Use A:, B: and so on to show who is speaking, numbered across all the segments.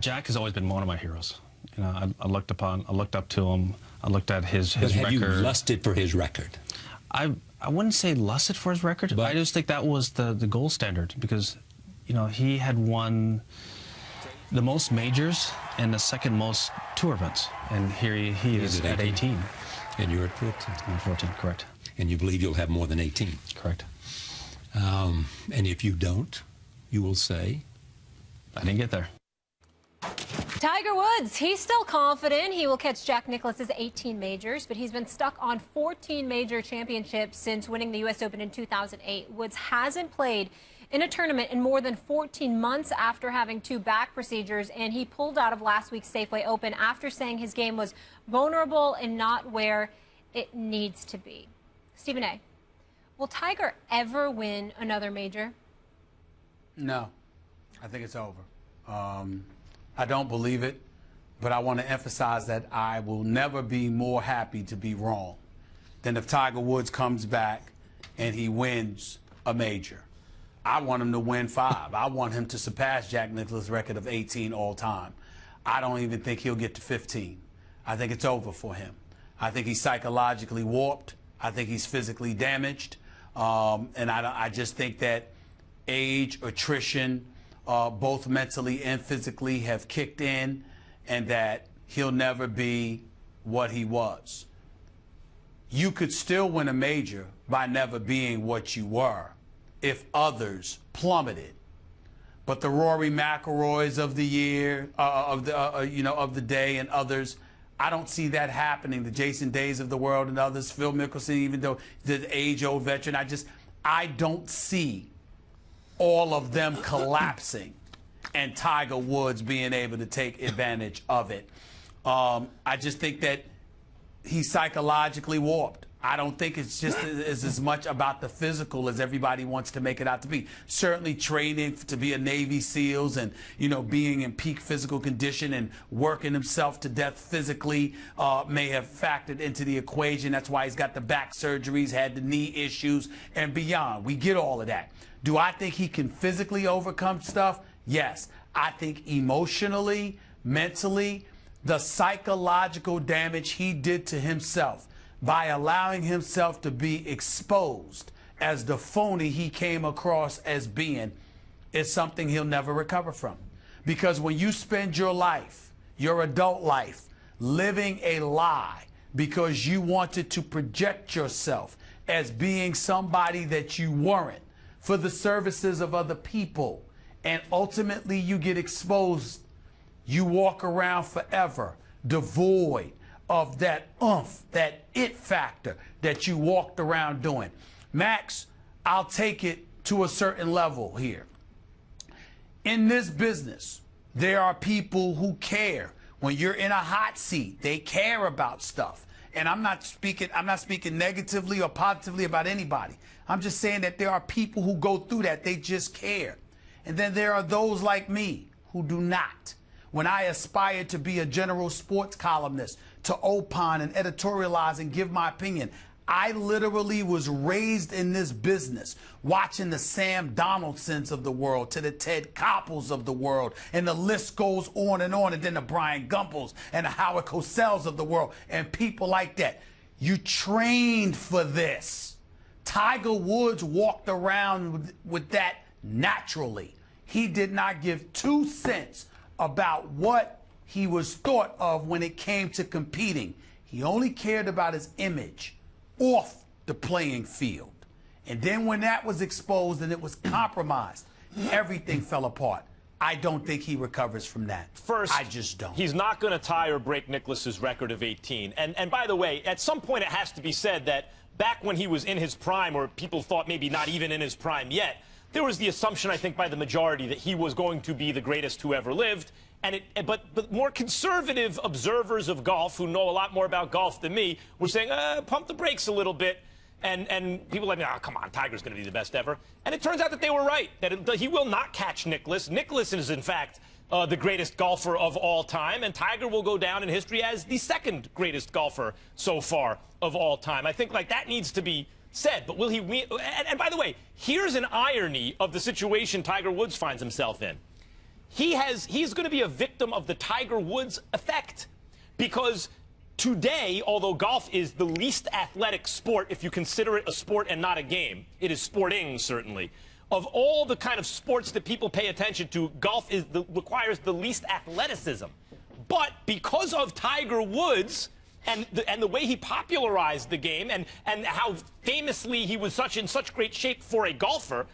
A: Jack has always been one of my heroes. You know, I looked up to him. I looked at his
B: but have
A: record.
B: you lusted for his record?
A: I wouldn't say lusted for his record, but I just think that was the gold standard because, you know, he had won the most majors and the second most tour events, and here he is at 18.
B: And you're at 14.
A: I'm at 14, correct.
B: And you believe you'll have more than 18.
A: Correct.
B: And if you don't, you will say,
A: I didn't get there.
C: Tiger Woods, he's still confident he will catch Jack Nicklaus's 18 majors, but he's been stuck on 14 major championships since winning the U.S. Open in 2008. Woods hasn't played in a tournament in more than 14 months after having 2 back procedures, and he pulled out of last week's Safeway Open after saying his game was vulnerable and not where it needs to be. Stephen A., will Tiger ever win another major?
D: No, I think it's over. I don't believe it, but I want to emphasize that I will never be more happy to be wrong than if Tiger Woods comes back and he wins a major. I want him to win 5. I want him to surpass Jack Nicklaus' record of 18 all time. I don't even think he'll get to 15. I think it's over for him. I think he's psychologically warped. I think he's physically damaged. And I just think that age, attrition, both mentally and physically have kicked in, and that he'll never be what he was. You could still win a major by never being what you were if others plummeted. But the Rory McIlroys of the year, of the day, and others, I don't see that happening. The Jason Days of the world and others, Phil Mickelson, even though the age-old veteran, I don't see all of them collapsing and Tiger Woods being able to take advantage of it. I just think that he's psychologically warped. I don't think it's just as much about the physical as everybody wants to make it out to be. Certainly training to be a Navy SEALs and, you know, being in peak physical condition and working himself to death physically may have factored into the equation. That's why he's got the back surgeries, had the knee issues, and beyond. We get all of that. Do I think he can physically overcome stuff? Yes. I think emotionally, mentally, the psychological damage he did to himself by allowing himself to be exposed as the phony he came across as being is something he'll never recover from. Because when you spend your life, your adult life, living a lie because you wanted to project yourself as being somebody that you weren't for the services of other people, and ultimately you get exposed, you walk around forever devoid of that oomph, that it factor that you walked around doing. Max, I'll take it to a certain level here. In this business, there are people who care. When you're in a hot seat, they care about stuff. And I'm not speaking negatively or positively about anybody. I'm just saying that there are people who go through that. They just care. And then there are those like me who do not. When I aspired to be a general sports columnist, to opine and editorialize and give my opinion, I literally was raised in this business, watching the Sam Donaldsons of the world to the Ted Koppels of the world, and the list goes on, and then the Brian Gumpels and the Howard Cosell's of the world, and people like that. You trained for this. Tiger Woods walked around with that naturally. He did not give 2 cents about what he was thought of when it came to competing. He only cared about his image off the playing field. And then when that was exposed and it was compromised, everything fell apart. I don't think he recovers from that.
E: First,
D: I just don't.
E: He's not going to tie or break Nicklaus's record of 18. And by the way, at some point it has to be said that back when he was in his prime, or people thought maybe not even in his prime yet, there was the assumption, I think, by the majority that he was going to be the greatest who ever lived. But more conservative observers of golf, who know a lot more about golf than me, were saying, pump the brakes a little bit. And people like, oh, come on, Tiger's going to be the best ever. And it turns out that they were right, that he will not catch Nicklaus. Nicklaus is, in fact, the greatest golfer of all time, and Tiger will go down in history as the second greatest golfer so far of all time. I think, like, that needs to be said. But will he win? And by the way, here's an irony of the situation Tiger Woods finds himself in. he's going to be a victim of the Tiger Woods effect, because today, although golf is the least athletic sport, if you consider it a sport and not a game, it is sporting, certainly. Of all the kind of sports that people pay attention to, golf requires the least athleticism. But because of Tiger Woods and the way he popularized the game and how famously he was in such great shape for a golfer,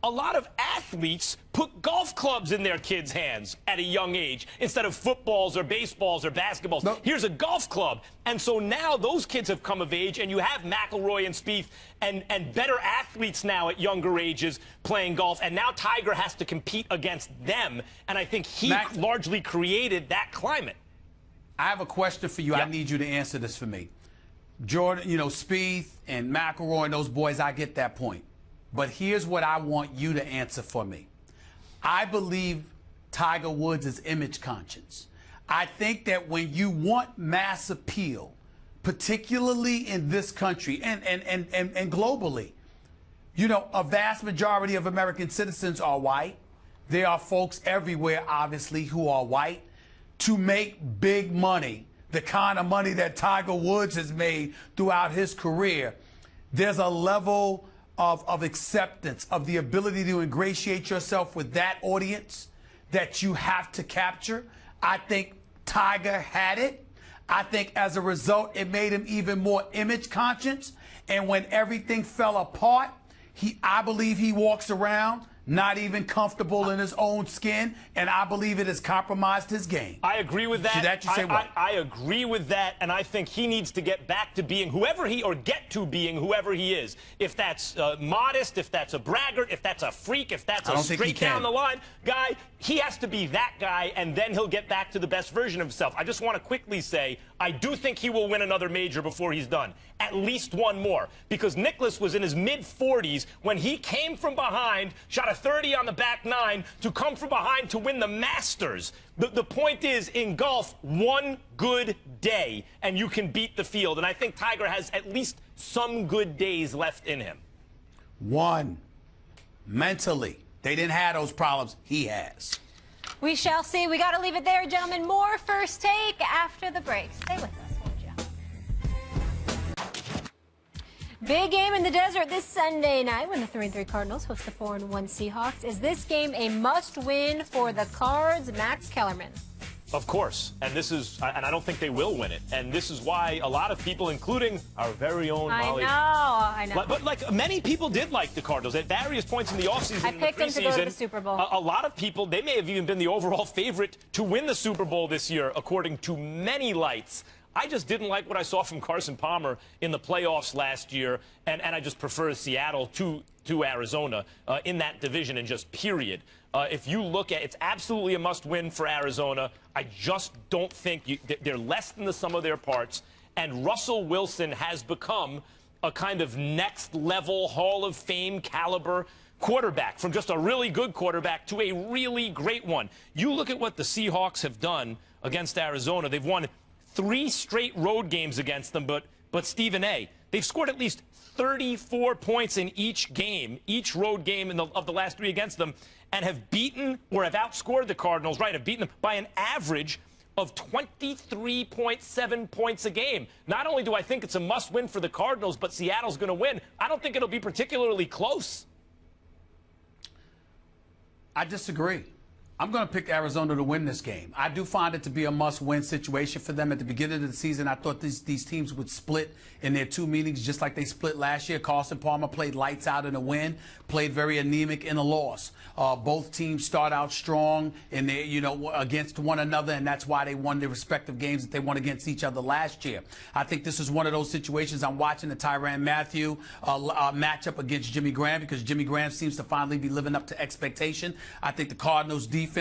E: a lot of athletes put golf clubs in their kids' hands at a young age instead of footballs or baseballs or basketballs. No. Here's a golf club. And so now those kids have come of age, and you have McIlroy and Spieth and better athletes now at younger ages playing golf. And now Tiger has to compete against them. And I think he largely created that climate.
D: I have a question for you. Yep. I need you to answer this for me. Jordan, Spieth and McIlroy and those boys, I get that point. But here's what I want you to answer for me. I believe Tiger Woods is image conscious. I think that when you want mass appeal, particularly in this country and globally, a vast majority of American citizens are white. There are folks everywhere, obviously, who are white. To make big money, the kind of money that Tiger Woods has made throughout his career, there's a level of acceptance, of the ability to ingratiate yourself with that audience that you have to capture. I think Tiger had it. I think as a result, it made him even more image conscious. And when everything fell apart, I believe he walks around not even comfortable in his own skin, and I believe it has compromised his game.
E: I agree with that.
D: See that? You say what?
E: I agree with that, and I think he needs to get back to being whoever he is. If that's modest, if that's a braggart, if that's a freak, if that's a straight down the line guy, he has to be that guy, and then he'll get back to the best version of himself. I just want to quickly say, I do think he will win another major before he's done. At least one more. Because Nicklaus was in his mid-40s when he came from behind, shot a 30 on the back nine to come from behind to win the Masters. The point is, in golf, one good day, and you can beat the field. And I think Tiger has at least some good days left in him.
D: One. Mentally. They didn't have those problems. He has.
C: We shall see. We got to leave it there, gentlemen. More First Take after the break. Stay with us, won't you? Big game in the desert this Sunday night when the 3-3 Cardinals host the 4-1 Seahawks. Is this game a must-win for the Cards? Max Kellerman.
E: Of course, and I don't think they will win it. And this is why a lot of people, including our very own Molly.
C: I know.
E: But many people did like the Cardinals at various points in the offseason.
C: I picked them to go to the Super Bowl.
E: A lot of people, they may have even been the overall favorite to win the Super Bowl this year, according to many lights. I just didn't like what I saw from Carson Palmer in the playoffs last year, and I just prefer Seattle to Arizona in that division, and just period. If you look at, it's absolutely a must-win for Arizona. I just don't think they're less than the sum of their parts. And Russell Wilson has become a kind of next-level Hall of Fame caliber quarterback, from just a really good quarterback to a really great one. You look at what the Seahawks have done against Arizona. They've won 3 straight road games against them, but Stephen A., they've scored at least 34 points in each game, each road game of the last 3 against them, and have beaten or have outscored the Cardinals, have beaten them by an average of 23.7 points a game. Not only do I think it's a must-win for the Cardinals, but Seattle's going to win. I don't think it'll be particularly close.
D: I disagree. I'm going to pick Arizona to win this game. I do find it to be a must-win situation for them. At the beginning of the season, I thought these teams would split in their 2 meetings just like they split last year. Carson Palmer played lights out in a win, played very anemic in a loss. Both teams start out strong and they, against one another, and that's why they won their respective games that they won against each other last year. I think this is one of those situations. I'm watching the Tyrann Mathieu matchup against Jimmy Graham, because Jimmy Graham seems to finally be living up to expectation. I think the Cardinals' defense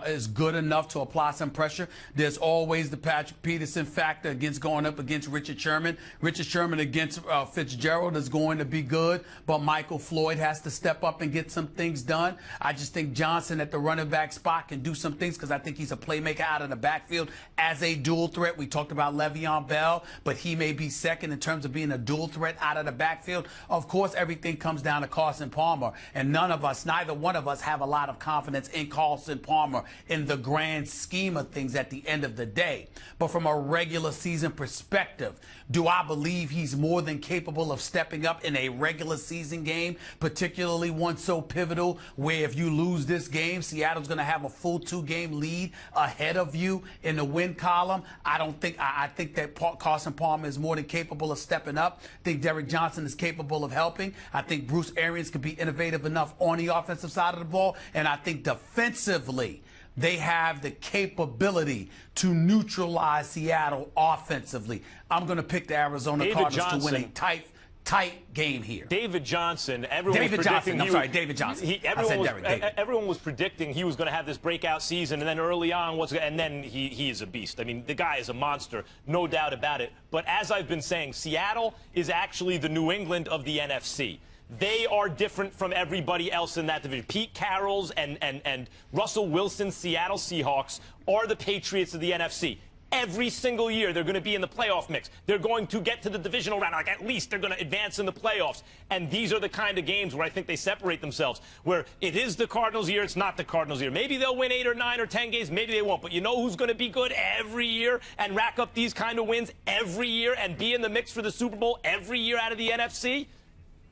D: is good enough to apply some pressure. There's always the Patrick Peterson factor going up against Richard Sherman. Richard Sherman against Fitzgerald is going to be good, but Michael Floyd has to step up and get some things done. I just think Johnson at the running back spot can do some things, because I think he's a playmaker out of the backfield as a dual threat. We talked about Le'Veon Bell, but he may be second in terms of being a dual threat out of the backfield. Of course, everything comes down to Carson Palmer, and neither one of us have a lot of confidence in Carson Carson Palmer in the grand scheme of things at the end of the day. But from a regular season perspective, do I believe he's more than capable of stepping up in a regular season game, particularly one so pivotal where if you lose this game, Seattle's going to have a full 2-game lead ahead of you in the win column? I think that Carson Palmer is more than capable of stepping up. I think Derek Johnson is capable of helping. I think Bruce Arians could be innovative enough on the offensive side of the ball. And I think defensively, they have the capability to neutralize Seattle offensively. I'm going to pick the Arizona Cardinals to win a tight game here.
E: David Johnson, everyone was predicting everyone was predicting he was going to have this breakout season, and then early on, and then he is a beast. I mean, the guy is a monster, no doubt about it. But as I've been saying, Seattle is actually the New England of the NFC. They are different from everybody else in that division. Pete Carroll's and Russell Wilson's Seattle Seahawks are the Patriots of the NFC. Every single year, they're going to be in the playoff mix. They're going to get to the divisional round. Like, at least they're going to advance in the playoffs. And these are the kind of games where I think they separate themselves, where it is the Cardinals' year, it's not the Cardinals' year. Maybe they'll win 8 or 9 or 10 games. Maybe they won't. But you know who's going to be good every year and rack up these kind of wins every year and be in the mix for the Super Bowl every year out of the NFC?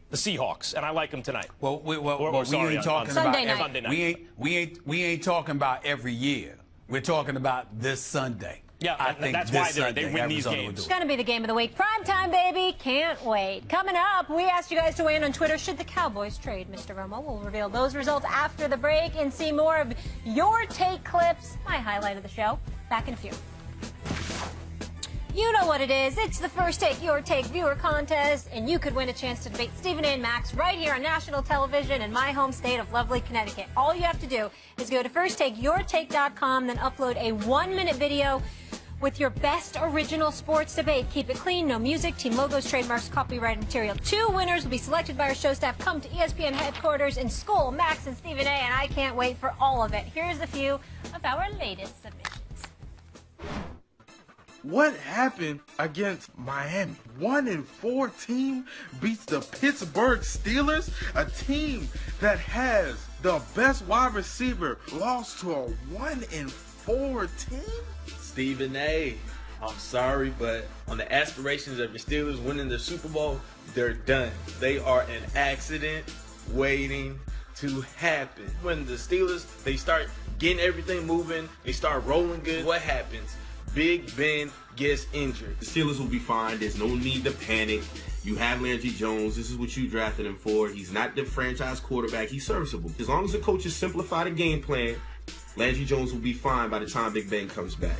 E: The Seahawks, and I like them tonight.
D: Well, we ain't talking about
C: Sunday
D: night. We ain't talking about every year. We're talking about this Sunday.
E: Yeah,
D: I think
E: that's
D: this
E: why
D: Sunday,
E: they win these
D: Arizona
E: games.
C: It's going to be the game of the week. Prime time, baby. Can't wait. Coming up, we asked you guys to weigh in on Twitter. Should the Cowboys trade Mr. Romo? We'll reveal those results after the break and see more of your take clips. My highlight of the show. Back in a few. You know what it is. It's the First Take Your Take viewer contest, and you could win a chance to debate Stephen A. and Max right here on national television in my home state of lovely Connecticut. All you have to do is go to firsttakeyourtake.com, then upload a 1-minute video with your best original sports debate. Keep it clean, no music, team logos, trademarks, copyrighted material. 2 winners will be selected by our show staff. Come to ESPN headquarters in school, Max and Stephen A., and I can't wait for all of it. Here's a few of our latest submissions.
F: What happened against Miami? 1-4 team beats the Pittsburgh Steelers, a team that has the best wide receiver, lost to a 1-4 team?
G: Stephen A., I'm sorry, but on the aspirations of the Steelers winning the Super Bowl, they're done. They are an accident waiting to happen. When the Steelers, they start getting everything moving, they start rolling good, what happens? Big Ben gets injured.
H: The Steelers will be fine. There's no need to panic. You have Landry Jones. This is what you drafted him for. He's not the franchise quarterback. He's serviceable. As long as the coaches simplify the game plan, Landry Jones will be fine by the time Big Ben comes back.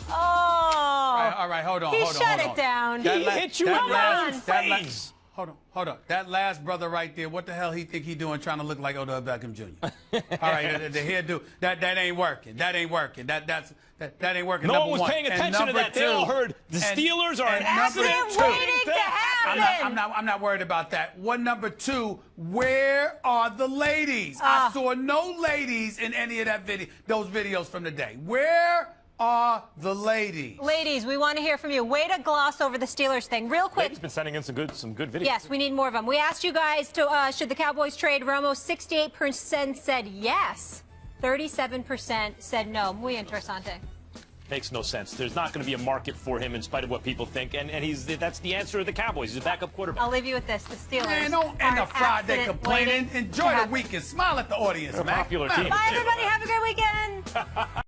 C: Oh.
D: All right, hold on.
C: He shut it down.
E: He hit you right in the face.
D: Hold on. That last brother right there, what the hell he think he doing trying to look like Odell Beckham Jr.? All right, the hairdo, that ain't working. That ain't working. That ain't working.
E: No one was paying attention to that. They all heard the Steelers are an accident
C: waiting to happen.
D: I'm not worried about that. Number 2, where are the ladies? I saw no ladies in any of those videos from the day. Where are the ladies?
C: Ladies, we want to hear from you. Way to gloss over the Steelers thing. Real quick.
E: He's been sending in some good videos.
C: Yes, we need more of them. We asked you guys to should the Cowboys trade Romo. 68% said yes. 37% said no. Muy interesante.
E: Makes no sense. There's not going to be a market for him in spite of what people think, and that's the answer of the Cowboys. He's a backup quarterback.
C: I'll leave you with this. The Steelers.
D: Man, don't end a Friday complaining. Enjoy the weekend. Smile at the audience,
E: They're a
D: man.
E: popular team.
C: Bye, everybody. Have a great weekend.